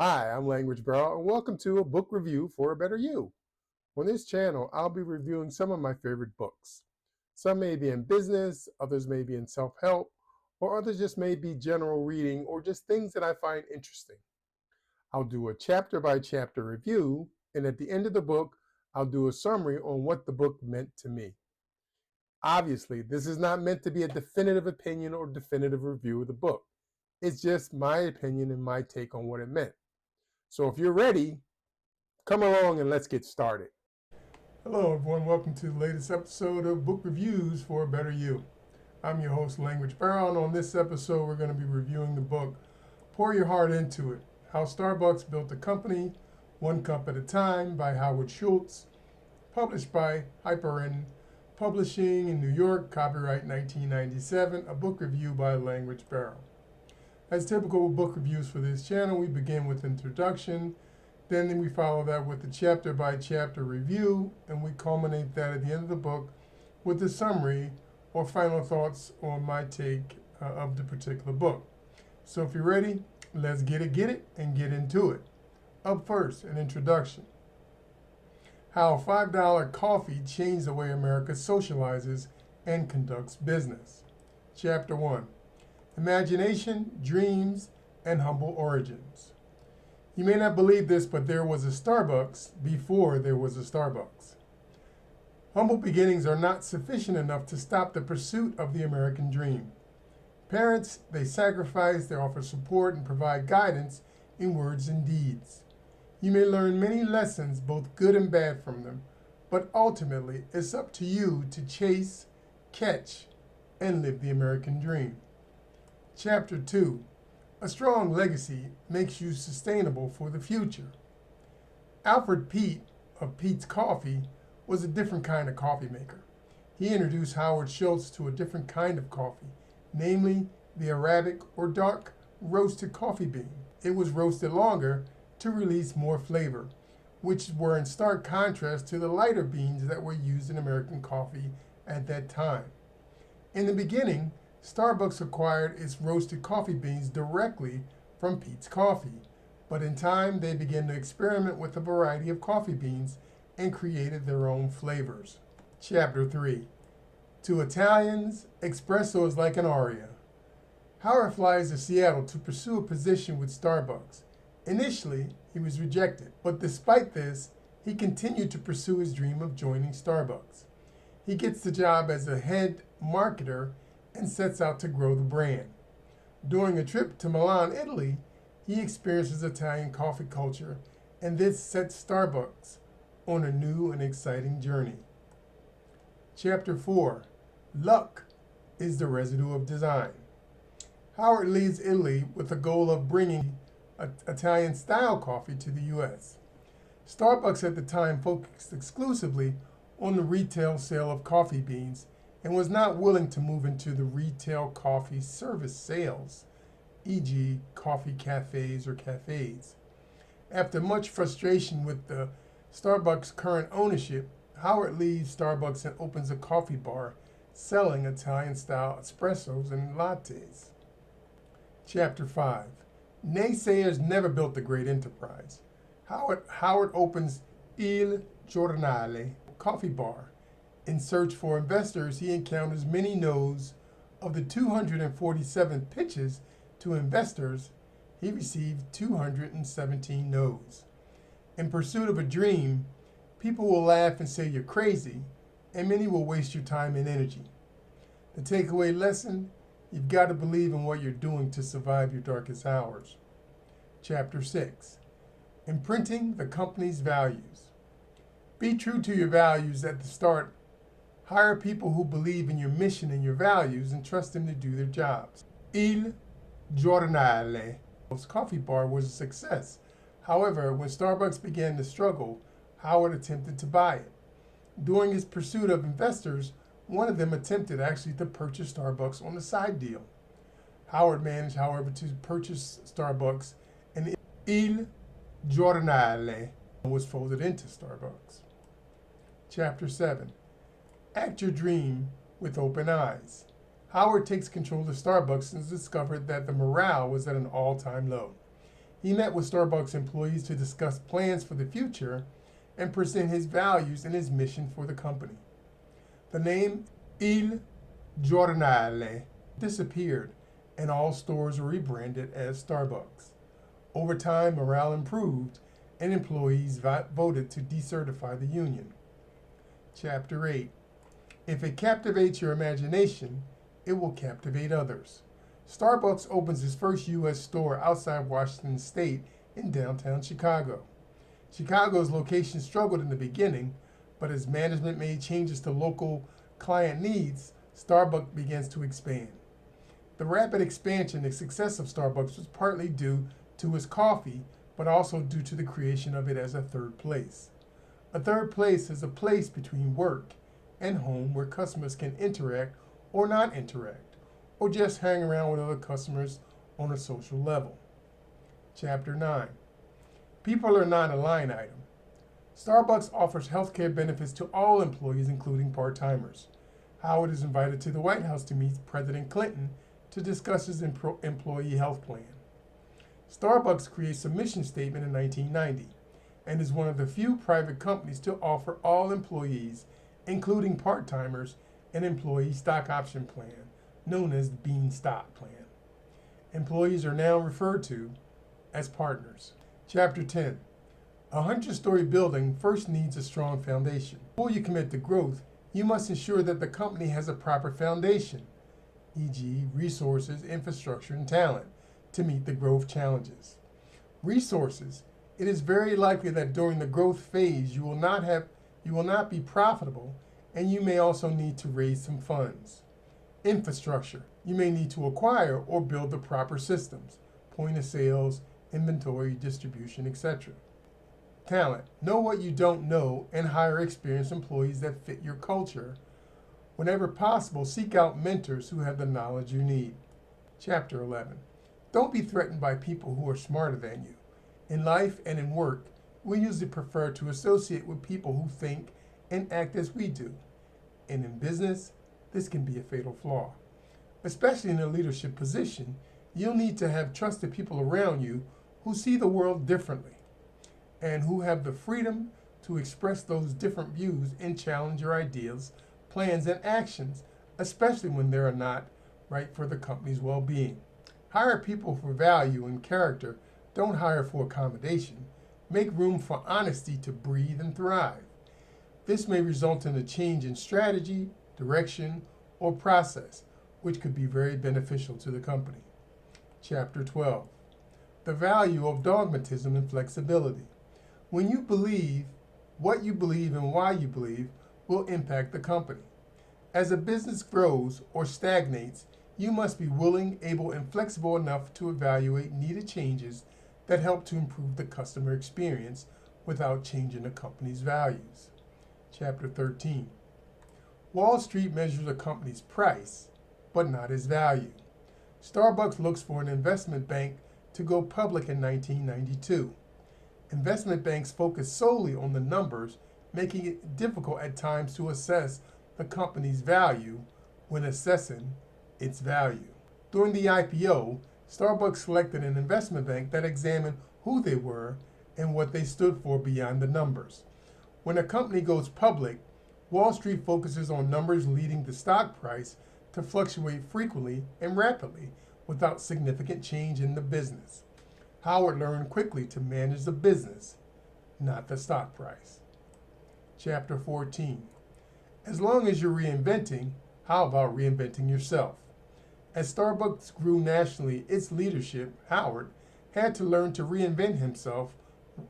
Hi, I'm Language Bro, and welcome to a book review for a better you. On this channel, I'll be reviewing some of my favorite books. Some may be in business, others may be in self-help, or others just may be general reading or just things that I find interesting. I'll do a chapter-by-chapter review, and at the end of the book, I'll do a summary on what the book meant to me. Obviously, this is not meant to be a definitive opinion or definitive review of the book. It's just my opinion and my take on what it meant. So if you're ready, come along and let's get started. Hello, everyone. Welcome to the latest episode of Book Reviews for a Better You. I'm your host, Language Barrow, and on this episode, we're going to be reviewing the book Pour Your Heart Into It: How Starbucks Built a Company, One Cup at a Time by Howard Schultz, published by Hyperion Publishing in New York, copyright 1997, a book review by Language Barrow. As typical with book reviews for this channel, we begin with introduction, then we follow that with a chapter-by-chapter review, and we culminate that at the end of the book with a summary or final thoughts on my take of the particular book. So if you're ready, let's get it, and get into it. Up first, an introduction. How $5 coffee changed the way America socializes and conducts business. Chapter 1. Imagination, Dreams, and Humble Origins. You may not believe this, but there was a Starbucks before there was a Starbucks. Humble beginnings are not sufficient enough to stop the pursuit of the American dream. Parents, they sacrifice, they offer support, and provide guidance in words and deeds. You may learn many lessons, both good and bad, from them, but ultimately it's up to you to chase, catch, and live the American dream. Chapter 2. A strong legacy makes you sustainable for the future. Alfred Peet of Peet's Coffee was a different kind of coffee maker. He introduced Howard Schultz to a different kind of coffee, namely the Arabic or dark roasted coffee bean. It was roasted longer to release more flavor, which were in stark contrast to the lighter beans that were used in American coffee at that time. In the beginning, Starbucks acquired its roasted coffee beans directly from Peet's Coffee, but in time they began to experiment with a variety of coffee beans and created their own flavors. Chapter 3. To Italians, espresso is like an aria. Howard flies to Seattle to pursue a position with Starbucks. Initially, he was rejected, but despite this, he continued to pursue his dream of joining Starbucks. He gets the job as a head marketer and sets out to grow the brand. During a trip to Milan, Italy, he experiences Italian coffee culture, and this sets Starbucks on a new and exciting journey. Chapter 4. Luck is the residue of design. Howard leaves Italy with the goal of bringing Italian-style coffee to the U.S. Starbucks at the time focused exclusively on the retail sale of coffee beans and was not willing to move into the retail coffee service sales, e.g. coffee cafes or cafes. After much frustration with the Starbucks' current ownership, Howard leaves Starbucks and opens a coffee bar selling Italian-style espressos and lattes. Chapter 5. Naysayers never built a great enterprise. Howard opens Il Giornale coffee bar. In search for investors, he encounters many no's. Of the 247 pitches to investors, he received 217 no's. In pursuit of a dream, people will laugh and say you're crazy, and many will waste your time and energy. The takeaway lesson: you've got to believe in what you're doing to survive your darkest hours. Chapter 6. Imprinting the company's values. Be true to your values at the start. Hire people who believe in your mission and your values and trust them to do their jobs. Il Giornale's coffee bar was a success. However, when Starbucks began to struggle, Howard attempted to buy it. During his pursuit of investors, one of them attempted actually to purchase Starbucks on a side deal. Howard managed, however, to purchase Starbucks, and Il Giornale was folded into Starbucks. Chapter 7. Act your dream with open eyes. Howard takes control of Starbucks and discovered that the morale was at an all-time low. He met with Starbucks employees to discuss plans for the future and present his values and his mission for the company. The name Il Giornale disappeared and all stores were rebranded as Starbucks. Over time, morale improved and employees voted to decertify the union. Chapter 8. If it captivates your imagination, it will captivate others. Starbucks opens its first U.S. store outside Washington State in downtown Chicago. Chicago's location struggled in the beginning, but as management made changes to local client needs, Starbucks begins to expand. The rapid expansion and success of Starbucks was partly due to its coffee, but also due to the creation of it as a third place. A third place is a place between work and home where customers can interact or not interact, or just hang around with other customers on a social level. Chapter 9. People are not a line item. Starbucks offers healthcare benefits to all employees, including part-timers. Howard is invited to the White House to meet President Clinton to discuss his employee health plan. Starbucks creates a mission statement in 1990 and is one of the few private companies to offer all employees, including part-timers, an employee stock option plan, known as the Bean Stock Plan. Employees are now referred to as partners. Chapter 10. A 100-story building first needs a strong foundation. Before you commit to growth, you must ensure that the company has a proper foundation, e.g., resources, infrastructure, and talent, to meet the growth challenges. Resources. It is very likely that during the growth phase you will not be profitable, and you may also need to raise some funds. Infrastructure. You may need to acquire or build the proper systems, point of sales, inventory, distribution, etc. Talent. Know what you don't know and hire experienced employees that fit your culture. Whenever possible, seek out mentors who have the knowledge you need. Chapter 11. Don't be threatened by people who are smarter than you. In life and in work, we usually prefer to associate with people who think and act as we do. And in business, this can be a fatal flaw. Especially in a leadership position, you'll need to have trusted people around you who see the world differently and who have the freedom to express those different views and challenge your ideas, plans, and actions, especially when they are not right for the company's well-being. Hire people for value and character. Don't hire for accommodation. Make room for honesty to breathe and thrive. This may result in a change in strategy, direction, or process, which could be very beneficial to the company. Chapter 12. The value of dogmatism and flexibility. When you believe, what you believe and why you believe will impact the company. As a business grows or stagnates, you must be willing, able, and flexible enough to evaluate needed changes that help to improve the customer experience without changing the company's values. Chapter 13. Wall Street measures a company's price, but not its value. Starbucks looks for an investment bank to go public in 1992. Investment banks focus solely on the numbers, making it difficult at times to assess the company's value when assessing its value. During the IPO, Starbucks selected an investment bank that examined who they were and what they stood for beyond the numbers. When a company goes public, Wall Street focuses on numbers, leading the stock price to fluctuate frequently and rapidly without significant change in the business. Howard learned quickly to manage the business, not the stock price. Chapter 14. As long as you're reinventing, how about reinventing yourself? As Starbucks grew nationally, its leadership, Howard, had to learn to reinvent himself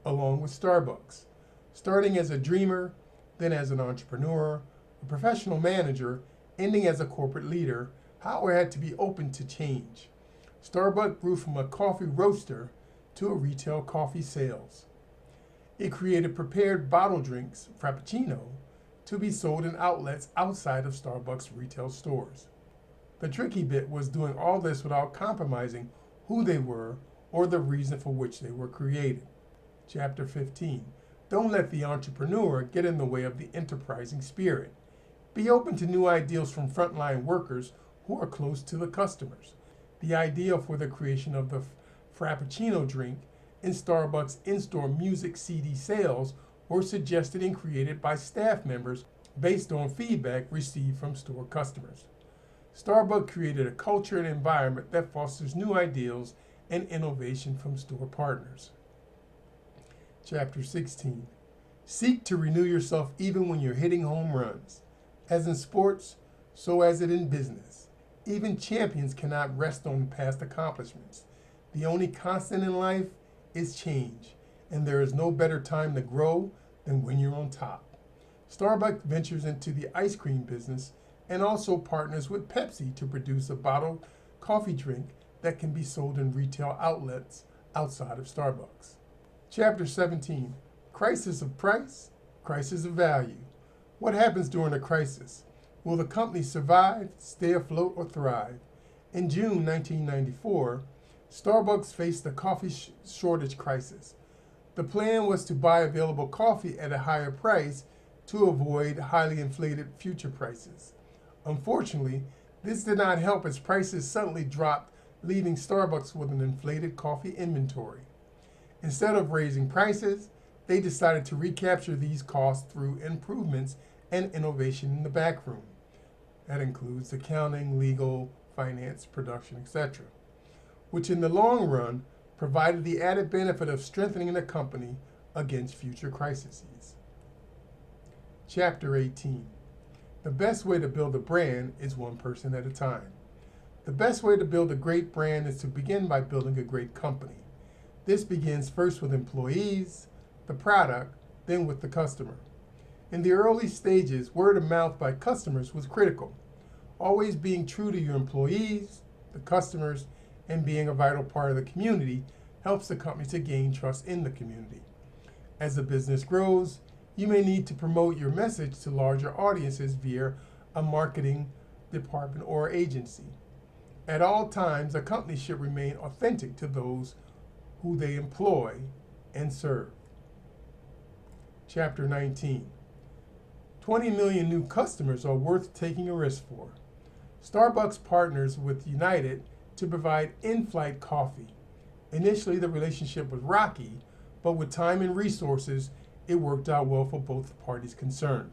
along with Starbucks. Starting as a dreamer, then as an entrepreneur, a professional manager, ending as a corporate leader, Howard had to be open to change. Starbucks grew from a coffee roaster to a retail coffee sales. It created prepared bottle drinks, Frappuccino, to be sold in outlets outside of Starbucks retail stores. The tricky bit was doing all this without compromising who they were or the reason for which they were created. Chapter 15. Don't let the entrepreneur get in the way of the enterprising spirit. Be open to new ideas from frontline workers who are close to the customers. The idea for the creation of the Frappuccino drink in Starbucks in-store music CD sales were suggested and created by staff members based on feedback received from store customers. Starbucks created a culture and environment that fosters new ideals and innovation from store partners. Chapter 16. Seek to renew yourself even when you're hitting home runs. As in sports, so as it in business. Even champions cannot rest on past accomplishments. The only constant in life is change, and there is no better time to grow than when you're on top. Starbucks ventures into the ice cream business and also partners with Pepsi to produce a bottled coffee drink that can be sold in retail outlets outside of Starbucks. Chapter 17. Crisis of price, crisis of value. What happens during a crisis? Will the company survive, stay afloat, or thrive? In June 1994, Starbucks faced a coffee shortage crisis. The plan was to buy available coffee at a higher price to avoid highly inflated future prices. Unfortunately, this did not help as prices suddenly dropped, leaving Starbucks with an inflated coffee inventory. Instead of raising prices, they decided to recapture these costs through improvements and innovation in the back room. That includes accounting, legal, finance, production, etc., which in the long run provided the added benefit of strengthening the company against future crises. Chapter 18. The best way to build a brand is one person at a time. The best way to build a great brand is to begin by building a great company. This begins first with employees, the product, then with the customer. In the early stages, word of mouth by customers was critical. Always being true to your employees, the customers, and being a vital part of the community helps the company to gain trust in the community. As the business grows, you may need to promote your message to larger audiences via a marketing department or agency. At all times, a company should remain authentic to those who they employ and serve. Chapter 19. 20 million new customers are worth taking a risk for. Starbucks partners with United to provide in-flight coffee. Initially, the relationship was rocky, but with time and resources, it worked out well for both parties concerned.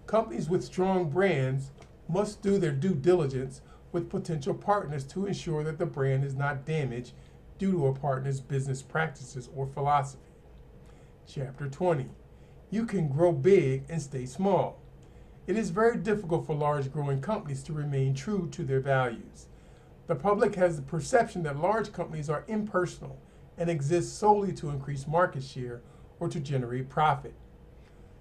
Companies with strong brands must do their due diligence with potential partners to ensure that the brand is not damaged due to a partner's business practices or philosophy. Chapter 20. You can grow big and stay small. It is very difficult for large growing companies to remain true to their values. The public has the perception that large companies are impersonal and exist solely to increase market share or to generate profit.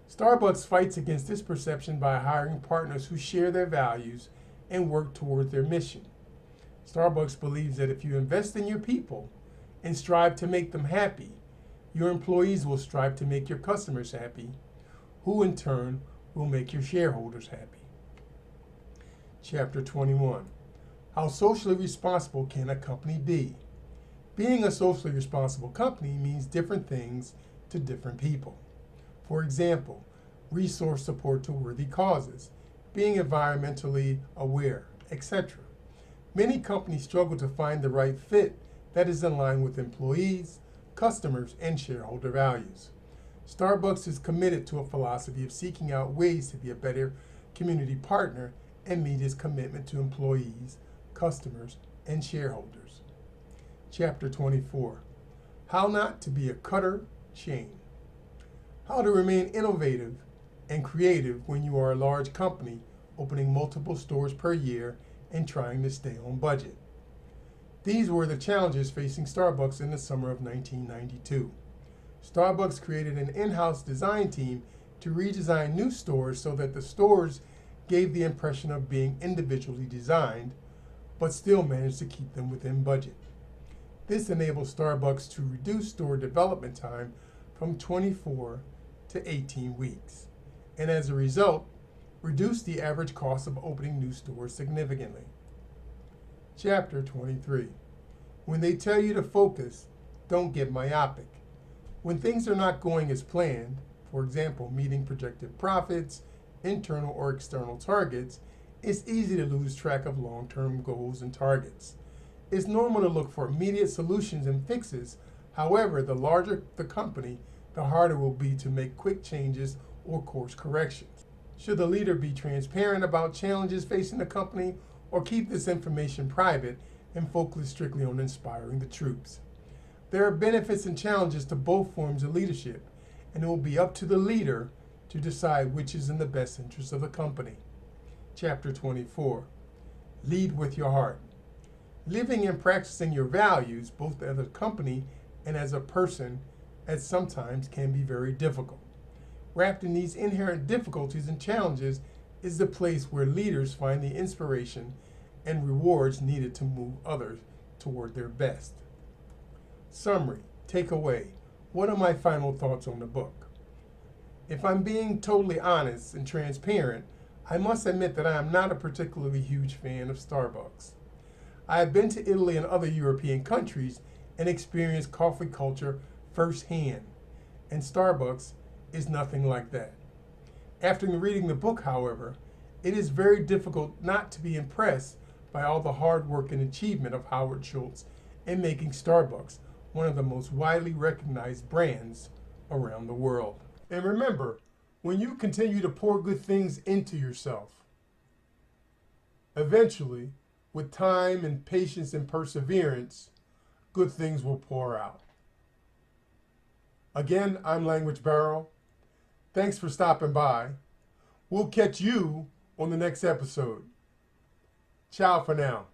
Starbucks fights against this perception by hiring partners who share their values and work toward their mission. Starbucks believes that if you invest in your people and strive to make them happy, your employees will strive to make your customers happy, who in turn will make your shareholders happy. Chapter 21. How socially responsible can a company be? Being a socially responsible company means different things to different people. For example, resource support to worthy causes, being environmentally aware, etc. Many companies struggle to find the right fit that is in line with employees, customers, and shareholder values. Starbucks is committed to a philosophy of seeking out ways to be a better community partner and meet its commitment to employees, customers, and shareholders. Chapter 24. How not to be a cutter chain. How to remain innovative and creative when you are a large company opening multiple stores per year and trying to stay on budget. These were the challenges facing Starbucks in the summer of 1992. Starbucks created an in-house design team to redesign new stores so that the stores gave the impression of being individually designed, but still managed to keep them within budget. This enabled Starbucks to reduce store development time from 24 to 18 weeks, and as a result, reduce the average cost of opening new stores significantly. Chapter 23. When they tell you to focus, don't get myopic. When things are not going as planned, for example, meeting projected profits, internal or external targets, it's easy to lose track of long-term goals and targets. It's normal to look for immediate solutions and fixes. However, the larger the company, the harder it will be to make quick changes or course corrections. Should the leader be transparent about challenges facing the company or keep this information private and focus strictly on inspiring the troops? There are benefits and challenges to both forms of leadership, and it will be up to the leader to decide which is in the best interest of the company. Chapter 24. Lead with your heart. Living and practicing your values, both as a company and as a person, at sometimes can be very difficult. Wrapped in these inherent difficulties and challenges is the place where leaders find the inspiration and rewards needed to move others toward their best. Summary, takeaway. What are my final thoughts on the book? If I'm being totally honest and transparent, I must admit that I am not a particularly huge fan of Starbucks. I have been to Italy and other European countries and experienced coffee culture firsthand, and Starbucks is nothing like that. After reading the book, however, it is very difficult not to be impressed by all the hard work and achievement of Howard Schultz in making Starbucks one of the most widely recognized brands around the world. And remember, when you continue to pour good things into yourself, eventually, with time and patience and perseverance, good things will pour out. Again, I'm Language Barrel. Thanks for stopping by. We'll catch you on the next episode. Ciao for now.